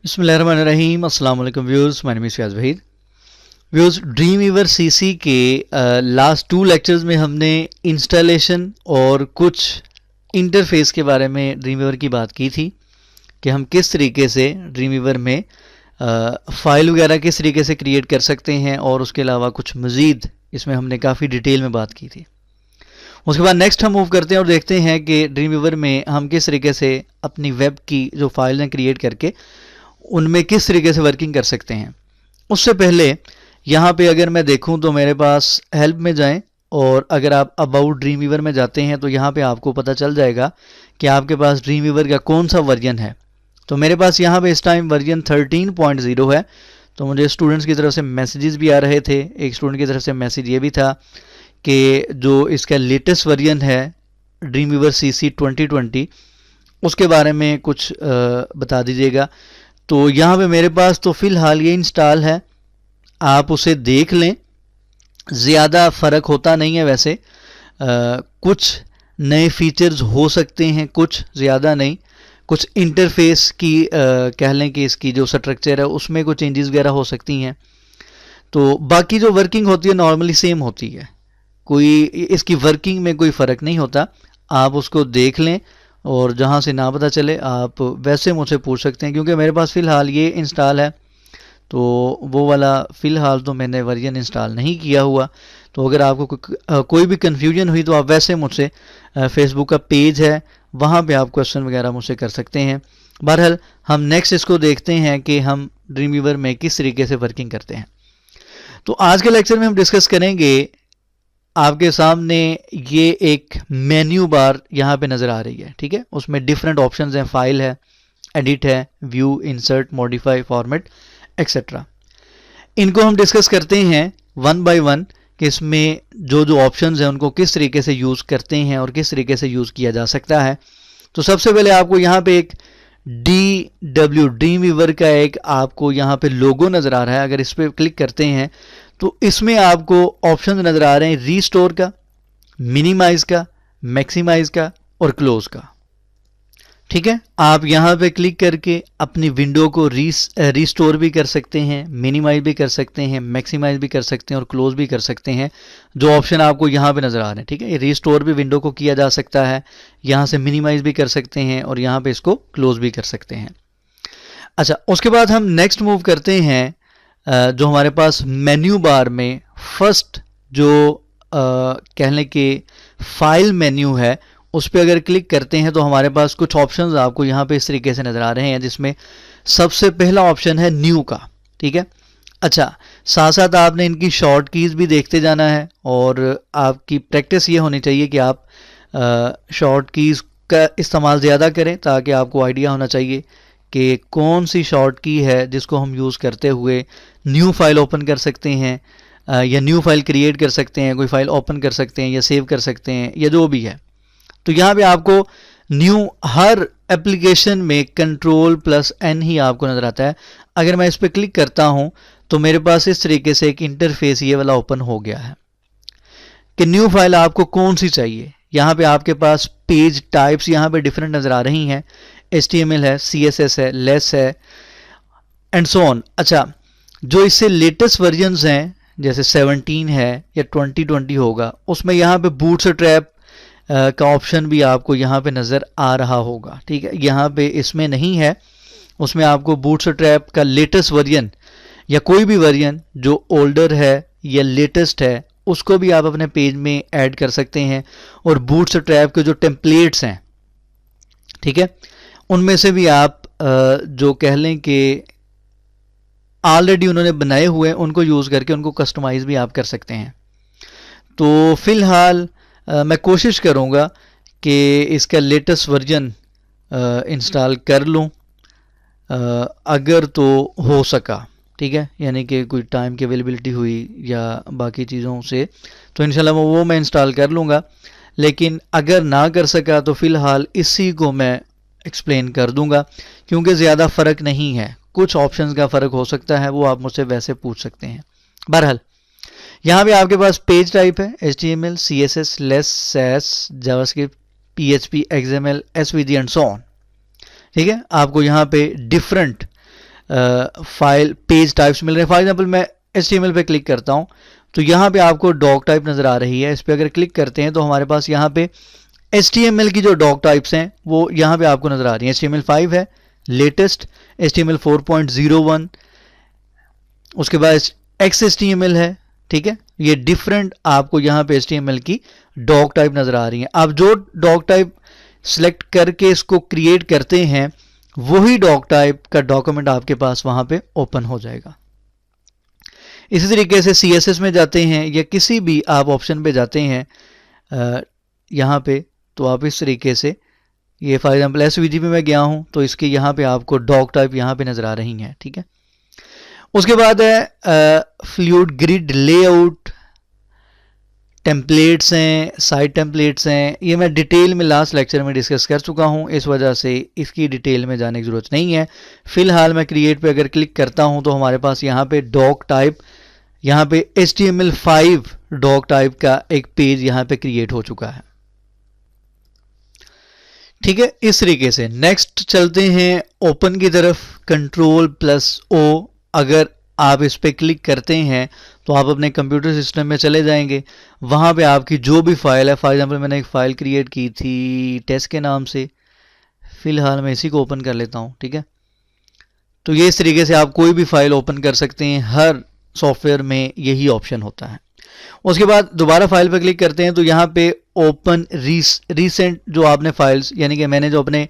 बिस्मिल्लाहिर्रहमानिर्रहीम। अस्सलाम वालेकुम viewers, my name is Fayaz Waheed. Viewers, dream weaver CC के लास्ट 2 लेक्चर्स में हमने इंस्टॉलेशन और कुछ इंटरफेस के बारे में ड्रीमवीवर की बात की थी कि हम किस तरीके से ड्रीमवीवर में फ़ाइल वगैरह किस तरीके से क्रिएट कर सकते हैं, और उसके अलावा कुछ मज़ीद इसमें हमने काफ़ी डिटेल में बात की थी। उसके बाद नेक्स्ट हम मूव करते हैं और देखते हैं कि ड्रीमवीवर में हम किस तरीके से अपनी वेब की जो फाइलें क्रिएट करके उनमें किस तरीके से वर्किंग कर सकते हैं। उससे पहले यहाँ पे अगर मैं देखूँ तो मेरे पास हेल्प में जाएं, और अगर आप अबाउट ड्रीमवीवर में जाते हैं तो यहाँ पे आपको पता चल जाएगा कि आपके पास ड्रीमवीवर का कौन सा वर्जन है। तो मेरे पास यहाँ पे इस टाइम वर्जन 13.0 है। तो मुझे स्टूडेंट्स की तरफ से मैसेजेस भी आ रहे थे। एक स्टूडेंट की तरफ से मैसेज ये भी था कि जो इसका लेटेस्ट वर्जन है ड्रीमवीवर CC 2020 उसके बारे में कुछ बता दीजिएगा। तो यहाँ पे मेरे पास तो फ़िलहाल ये इंस्टॉल है, आप उसे देख लें। ज़्यादा फ़र्क होता नहीं है वैसे, कुछ नए फीचर्स हो सकते हैं, कुछ ज़्यादा नहीं। कुछ इंटरफेस की कह लें कि इसकी जो स्ट्रक्चर है उसमें कुछ चेंजेस वगैरह हो सकती हैं। तो बाकी जो वर्किंग होती है नॉर्मली सेम होती है, कोई इसकी वर्किंग में कोई फ़र्क नहीं होता। आप उसको देख लें और जहाँ से ना पता चले आप वैसे मुझसे पूछ सकते हैं, क्योंकि मेरे पास फ़िलहाल ये इंस्टॉल है। तो वो वाला फ़िलहाल तो मैंने वर्जन इंस्टॉल नहीं किया हुआ। तो अगर आपको कोई भी कन्फ्यूजन हुई तो आप वैसे मुझसे फेसबुक का पेज है, वहाँ पे आप क्वेश्चन वगैरह मुझसे कर सकते हैं। बहरहाल हम नेक्स्ट इसको देखते हैं कि हम ड्रीमवीवर में किस तरीके से वर्किंग करते हैं। तो आज के लेक्चर में हम डिस्कस करेंगे, आपके सामने ये एक मेन्यू बार यहाँ पे नज़र आ रही है, ठीक है। उसमें डिफरेंट ऑप्शंस हैं, फाइल है, एडिट है, view, insert, modify, format etcetera. इनको हम डिस्कस करते हैं वन बाय वन कि इसमें जो जो ऑप्शंस हैं उनको किस तरीके से यूज़ करते हैं और किस तरीके से यूज़ किया जा सकता है। तो सबसे पहले आपको यहाँ पे एक ड्रीमवीवर का एक आपको यहाँ पे लोगो नज़र आ रहा है। अगर इस पर क्लिक करते हैं तो इसमें आपको ऑप्शन नज़र आ रहे हैं रीस्टोर का, मिनिमाइज का, मैक्सिमाइज का और क्लोज का, ठीक है। आप यहाँ पे क्लिक करके अपनी विंडो को रीस्टोर भी कर सकते हैं, मिनिमाइज भी कर सकते हैं, मैक्सिमाइज भी कर सकते हैं और क्लोज भी कर सकते हैं। जो ऑप्शन आपको यहाँ पे नज़र आ रहे हैं, ठीक है। ये रीस्टोर भी विंडो को किया जा सकता है, यहाँ से मिनिमाइज भी कर सकते हैं और यहाँ पे इसको क्लोज भी कर सकते हैं। अच्छा, उसके बाद हम नेक्स्ट मूव करते हैं। जो हमारे पास मेन्यू बार में फर्स्ट जो कह लें कि फाइल मेन्यू है, उस पर अगर क्लिक करते हैं तो हमारे पास कुछ ऑप्शंस आपको यहाँ पे इस तरीके से नज़र आ रहे हैं, जिसमें सबसे पहला ऑप्शन है न्यू का, ठीक है। अच्छा, साथ साथ आपने इनकी शॉर्ट कीज़ भी देखते जाना है और आपकी प्रैक्टिस ये होनी चाहिए कि आप शॉर्ट कीज़ का इस्तेमाल ज़्यादा करें, ताकि आपको आइडिया होना चाहिए कि कौन सी शॉर्ट की है जिसको हम यूज़ करते हुए न्यू फाइल ओपन कर सकते हैं, या न्यू फाइल क्रिएट कर सकते हैं, कोई फाइल ओपन कर सकते हैं या सेव कर सकते हैं, या जो भी है। तो यहाँ पे आपको न्यू हर एप्लीकेशन में Ctrl+N ही आपको नज़र आता है। अगर मैं इस पर क्लिक करता हूँ तो मेरे पास इस तरीके से एक इंटरफेस ये वाला ओपन हो गया है कि न्यू फाइल आपको कौन सी चाहिए। यहाँ पे आपके पास पेज टाइप्स यहाँ पे डिफरेंट नज़र आ रही हैं, HTML है, CSS है, लेस है एंड सो ऑन। अच्छा, जो इससे लेटेस्ट वर्जन्स हैं जैसे 17 है या 2020 होगा, उसमें यहाँ पे बूटस्ट्रैप का ऑप्शन भी आपको यहाँ पे नज़र आ रहा होगा, ठीक है। यहाँ पे इसमें नहीं है, उसमें आपको बूटस्ट्रैप का लेटेस्ट वर्जन या कोई भी वर्जन जो ओल्डर है या लेटेस्ट है उसको भी आप अपने पेज में ऐड कर सकते हैं। और बूटस्ट्रैप के जो टेम्पलेट्स हैं, ठीक है, उनमें से भी आप जो कह लें कि ऑलरेडी उन्होंने बनाए हुए हैं उनको यूज़ करके उनको कस्टमाइज भी आप कर सकते हैं। तो फ़िलहाल मैं कोशिश करूँगा कि इसका लेटेस्ट वर्जन इंस्टॉल कर लूँ, अगर तो हो सका, ठीक है। यानी कि कोई टाइम की अवेलेबिलिटी हुई या बाकी चीज़ों से तो इंशाल्लाह वो मैं इंस्टॉल कर लूँगा। लेकिन अगर ना कर सका तो फ़िलहाल इसी को मैं एक्सप्लेन कर दूँगा, क्योंकि ज़्यादा फ़र्क नहीं है। कुछ ऑप्शंस का फ़र्क हो सकता है, वो आप मुझसे वैसे पूछ सकते हैं। बहरहाल यहाँ पे आपके पास पेज टाइप है HTML, CSS, less, SAS, JavaScript, PHP, XML, SVG and so on, ठीक है। आपको यहाँ पे डिफरेंट फाइल पेज टाइप्स मिल रहे हैं। फॉर एग्जांपल मैं HTML पे क्लिक करता हूँ तो यहाँ पे आपको डॉक टाइप नज़र आ रही है। इस पर अगर क्लिक करते हैं तो हमारे पास यहाँ पे HTML की जो डॉक टाइप्स हैं वो यहाँ पे आपको नज़र आ रही हैं। HTML5 है लेटेस्ट, HTML 4.01, उसके बाद XHTML है, ठीक है। ये डिफरेंट आपको यहाँ पे HTML की डॉक टाइप नज़र आ रही हैं। आप जो डॉक टाइप सिलेक्ट करके इसको क्रिएट करते हैं वही डॉक टाइप का डॉक्यूमेंट आपके पास वहाँ पे ओपन हो जाएगा। इसी तरीके से CSS में जाते हैं या किसी भी आप ऑप्शन पे जाते हैं यहाँ पे, तो आप इस तरीके से ये फॉर एग्जांपल SVG पे मैं गया हूँ तो इसके यहाँ पे आपको डॉक टाइप यहाँ पे नज़र आ रही हैं, ठीक है। उसके बाद है फ्लूइड ग्रिड लेआउट, टेम्पलेट्स हैं, साइड टेम्पलेट्स हैं। ये मैं डिटेल में लास्ट लेक्चर में डिस्कस कर चुका हूँ, इस वजह से इसकी डिटेल में जाने की ज़रूरत नहीं है। फिलहाल मैं क्रिएट पे अगर क्लिक करता हूँ तो हमारे पास यहाँ पे डॉक टाइप, यहाँ पे HTML5 डॉक टाइप का एक पेज यहाँ पे क्रिएट हो चुका है, ठीक है। इस तरीके से नेक्स्ट चलते हैं ओपन की तरफ। Ctrl+O, अगर आप इस पर क्लिक करते हैं तो आप अपने कंप्यूटर सिस्टम में चले जाएंगे। वहाँ पे आपकी जो भी फाइल है, फॉर एग्जांपल मैंने एक फ़ाइल क्रिएट की थी टेस्ट के नाम से, फ़िलहाल मैं इसी को ओपन कर लेता हूँ, ठीक है। तो ये इस तरीके से आप कोई भी फाइल ओपन कर सकते हैं, हर सॉफ्टवेयर में यही ऑप्शन होता है। उसके बाद दोबारा फाइल पर क्लिक करते हैं तो यहाँ पे ओपन रीसेंट जो आपने फाइल्स, यानी कि मैंने जो अपने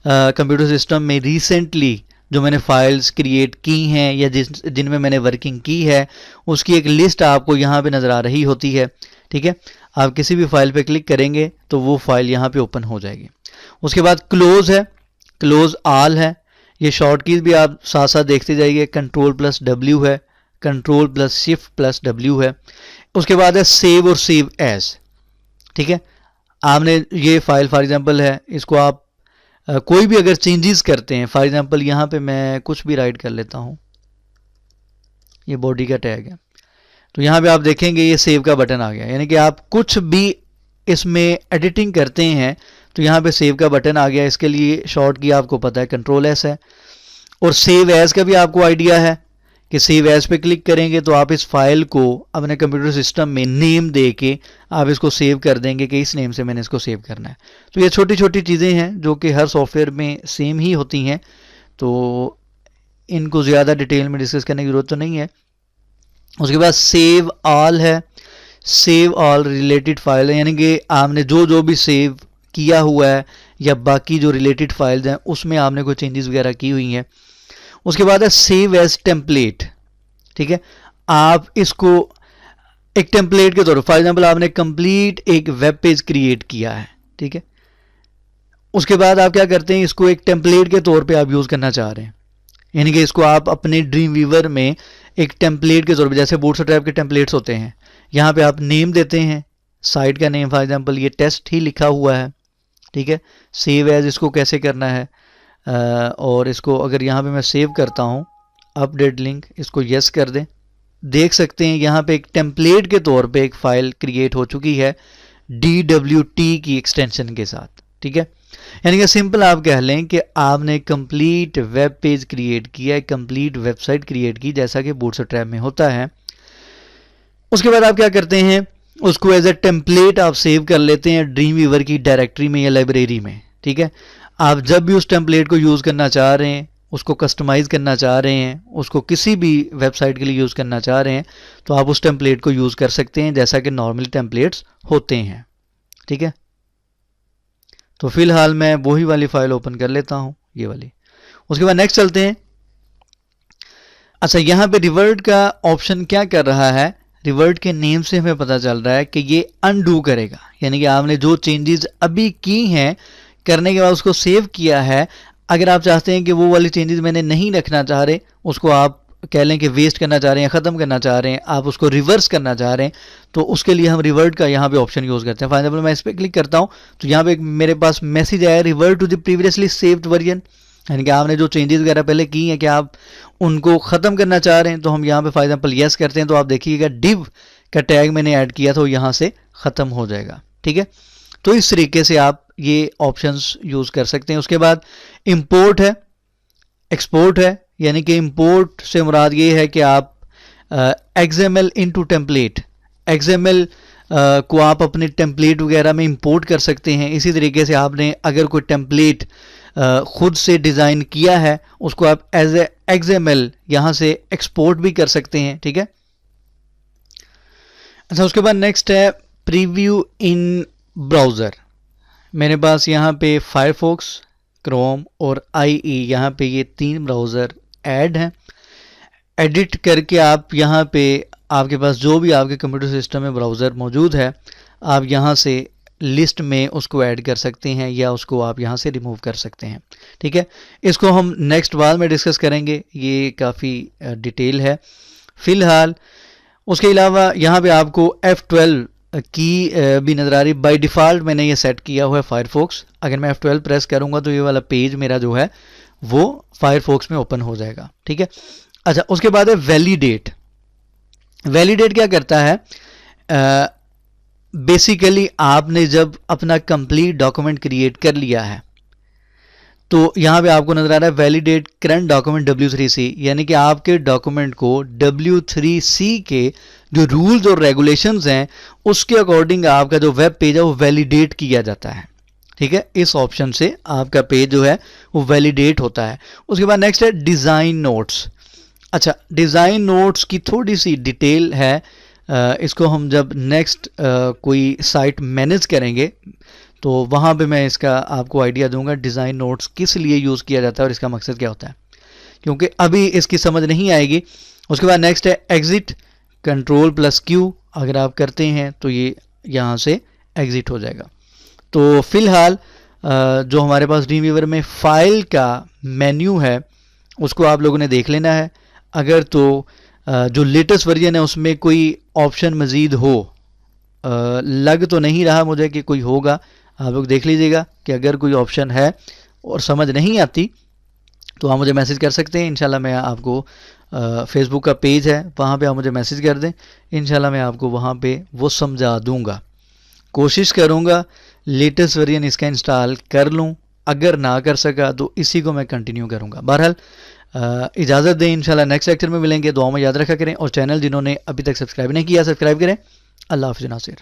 कंप्यूटर सिस्टम में रिसेंटली जो मैंने फाइल्स क्रिएट की हैं या जिनमें मैंने वर्किंग की है उसकी एक लिस्ट आपको यहाँ पे नज़र आ रही होती है, ठीक है। आप किसी भी फाइल पे क्लिक करेंगे तो वो फाइल यहाँ पे ओपन हो जाएगी। उसके बाद क्लोज है, क्लोज ऑल है। ये शॉर्ट कीज भी आप साथ साथ देखते जाइए। Ctrl+W है, Ctrl+Shift+W है। उसके बाद है सेव और सेव एज, ठीक है। आपने ये फाइल फॉर एग्जांपल है, इसको आप कोई भी अगर चेंजेस करते हैं, फॉर एग्जांपल यहाँ पे मैं कुछ भी राइट कर लेता हूँ, ये बॉडी का टैग है, तो यहाँ पे आप देखेंगे ये सेव का बटन आ गया। यानी कि आप कुछ भी इसमें एडिटिंग करते हैं तो यहाँ पे सेव का बटन आ गया। इसके लिए शॉर्ट की आपको पता है Ctrl+S है। और सेव एज का भी आपको आइडिया है कि सेव एज पे क्लिक करेंगे तो आप इस फाइल को अपने कंप्यूटर सिस्टम में नेम दे के आप इसको सेव कर देंगे कि इस नेम से मैंने इसको सेव करना है। तो ये छोटी छोटी चीज़ें हैं जो कि हर सॉफ्टवेयर में सेम ही होती हैं, तो इनको ज़्यादा डिटेल में डिस्कस करने की ज़रूरत तो नहीं है। उसके बाद सेव ऑल है, सेव ऑल रिलेटेड फाइल है, यानी कि आपने जो भी सेव किया हुआ है या बाकी जो रिलेटेड फाइल्स हैं उसमें आपने कोई चेंजेस वगैरह की हुई हैं। उसके बाद है सेव एज टेम्पलेट, ठीक है। आप इसको एक टेम्पलेट के तौर पर, फॉर एग्जांपल आपने कंप्लीट एक वेब पेज क्रिएट किया है, ठीक है। उसके बाद आप क्या करते हैं, इसको एक टेम्पलेट के तौर पे आप यूज़ करना चाह रहे हैं, यानी कि इसको आप अपने ड्रीम वीवर में एक टेम्पलेट के तौर पे, जैसे बूटस्ट्रैप के टेम्पलेट्स होते हैं, यहाँ पे आप नेम देते हैं, साइट का नेम फॉर एग्जांपल ये टेस्ट ही लिखा हुआ है, ठीक है। सेव एज इसको कैसे करना है, और इसको अगर यहाँ पे मैं सेव करता हूँ, अपडेट लिंक, इसको यस कर दें, देख सकते हैं यहाँ पे एक टेम्पलेट के तौर पे एक फ़ाइल क्रिएट हो चुकी है DWT की एक्सटेंशन के साथ, ठीक है। यानी कि सिंपल आप कह लें कि आपने कंप्लीट वेब पेज क्रिएट किया है, कंप्लीट वेबसाइट क्रिएट की, जैसा कि बूटस्ट्रैप में होता है। उसके बाद आप क्या करते हैं, उसको एज ए टेम्पलेट आप सेव कर लेते हैं ड्रीम वीवर की डायरेक्टरी में या लाइब्रेरी में, ठीक है। आप जब भी उस टेम्पलेट को यूज़ करना चाह रहे हैं, उसको कस्टमाइज़ करना चाह रहे हैं, उसको किसी भी वेबसाइट के लिए यूज़ करना चाह रहे हैं, तो आप उस टेम्पलेट को यूज़ कर सकते हैं जैसा कि नॉर्मली टेम्पलेट्स होते हैं, ठीक है। तो फिलहाल मैं वही वाली फाइल ओपन कर लेता हूँ, ये वाली। उसके बाद नेक्स्ट चलते हैं। अच्छा, यहाँ पे रिवर्ट का ऑप्शन क्या कर रहा है, रिवर्ट के नेम से हमें पता चल रहा है कि ये अनडू करेगा, यानी कि आपने जो चेंजेस अभी की हैं करने के बाद उसको सेव किया है, अगर आप चाहते हैं कि वो वाली चेंजेस मैंने नहीं रखना चाह रहे, उसको आप कह लें कि वेस्ट करना चाह रहे हैं, ख़त्म करना चाह रहे हैं, आप उसको रिवर्स करना चाह रहे हैं, तो उसके लिए हम रिवर्ट का यहाँ पे ऑप्शन यूज़ करते हैं। फॉर एग्जाम्पल मैं इस पर क्लिक करता हूँ तो यहाँ पे मेरे पास मैसेज आया, revert to the previously saved version, यानी कि आपने जो चेंजेस वगैरह पहले की हैं कि आप उनको ख़त्म करना चाह रहे हैं, तो हम यहाँ पे फॉर एग्जाम्पल येस करते हैं तो आप देखिएगा डिव का टैग मैंने ऐड किया था वो यहाँ से ख़त्म हो जाएगा, ठीक है। तो इस तरीके से आप ये ऑप्शंस यूज़ कर सकते हैं। उसके बाद इंपोर्ट है, एक्सपोर्ट है, यानी कि इंपोर्ट से मुराद ये है कि आप XML इनटू टेम्पलेट, XML को आप अपने टेम्पलेट वगैरह में इंपोर्ट कर सकते हैं। इसी तरीके से आपने अगर कोई टेम्पलेट खुद से डिज़ाइन किया है उसको आप एज ए XML यहाँ से एक्सपोर्ट भी कर सकते हैं, ठीक है। अच्छा, उसके बाद नेक्स्ट है प्रीव्यू इन ब्राउज़र। मेरे पास यहाँ पे फायरफॉक्स, क्रोम और IE, यहाँ पे ये 3 ब्राउज़र ऐड हैं। एडिट करके आप यहाँ पे आपके पास जो भी आपके कंप्यूटर सिस्टम में ब्राउज़र मौजूद है आप यहाँ से लिस्ट में उसको ऐड कर सकते हैं या उसको आप यहाँ से रिमूव कर सकते हैं, ठीक है। इसको हम नेक्स्ट बाद में डिस्कस करेंगे, ये काफ़ी डिटेल है फ़िलहाल। उसके अलावा यहाँ पे आपको F12 की भी नज़र आ रही। बाय डिफ़ॉल्ट मैंने ये सेट किया हुआ है फायरफॉक्स। अगर मैं F12 प्रेस करूँगा तो ये वाला पेज मेरा जो है वो फायरफॉक्स में ओपन हो जाएगा, ठीक है। अच्छा, उसके बाद है वैलिडेट। वैलिडेट क्या करता है? बेसिकली आपने जब अपना कंप्लीट डॉक्यूमेंट क्रिएट कर लिया है तो यहाँ पे आपको नजर आ रहा है वैलिडेट करंट डॉक्यूमेंट W3C, यानी कि आपके डॉक्यूमेंट को W3C के जो रूल्स और रेगुलेशंस हैं उसके अकॉर्डिंग आपका जो वेब पेज है वो वैलिडेट किया जाता है, ठीक है। इस ऑप्शन से आपका पेज जो है वो वैलिडेट होता है। उसके बाद नेक्स्ट है डिज़ाइन नोट्स। अच्छा, डिज़ाइन नोट्स की थोड़ी सी डिटेल है, इसको हम जब नेक्स्ट कोई साइट मैनेज करेंगे तो वहाँ पे मैं इसका आपको आइडिया दूंगा डिज़ाइन नोट्स किस लिए यूज़ किया जाता है और इसका मकसद क्या होता है, क्योंकि अभी इसकी समझ नहीं आएगी। उसके बाद नेक्स्ट है एग्ज़िट, Ctrl+Q अगर आप करते हैं तो ये यहाँ से एग्ज़िट हो जाएगा। तो फ़िलहाल जो हमारे पास ड्रीमवीवर में फ़ाइल का मेन्यू है उसको आप लोगों ने देख लेना है। अगर तो जो लेटेस्ट वर्जन है उसमें कोई ऑप्शन मज़ीद हो, लग तो नहीं रहा मुझे कि कोई होगा, आप लोग देख लीजिएगा कि अगर कोई ऑप्शन है और समझ नहीं आती तो आप मुझे मैसेज कर सकते हैं। इंशाल्लाह मैं आपको फेसबुक का पेज है वहाँ पे आप मुझे मैसेज कर दें, इंशाल्लाह मैं आपको वहाँ पे वो समझा दूँगा। कोशिश करूँगा लेटेस्ट वर्जन इसका इंस्टॉल कर लूँ, अगर ना कर सका तो इसी को मैं कंटिन्यू करूँगा। बहरहाल इजाज़त दें, इंशाल्लाह नेक्स्ट लेक्चर में मिलेंगे। दुआ में याद रखा करें और चैनल जिन्होंने अभी तक सब्सक्राइब नहीं किया सब्सक्राइब करें। अल्लाह हाफ़िज़ नासिर।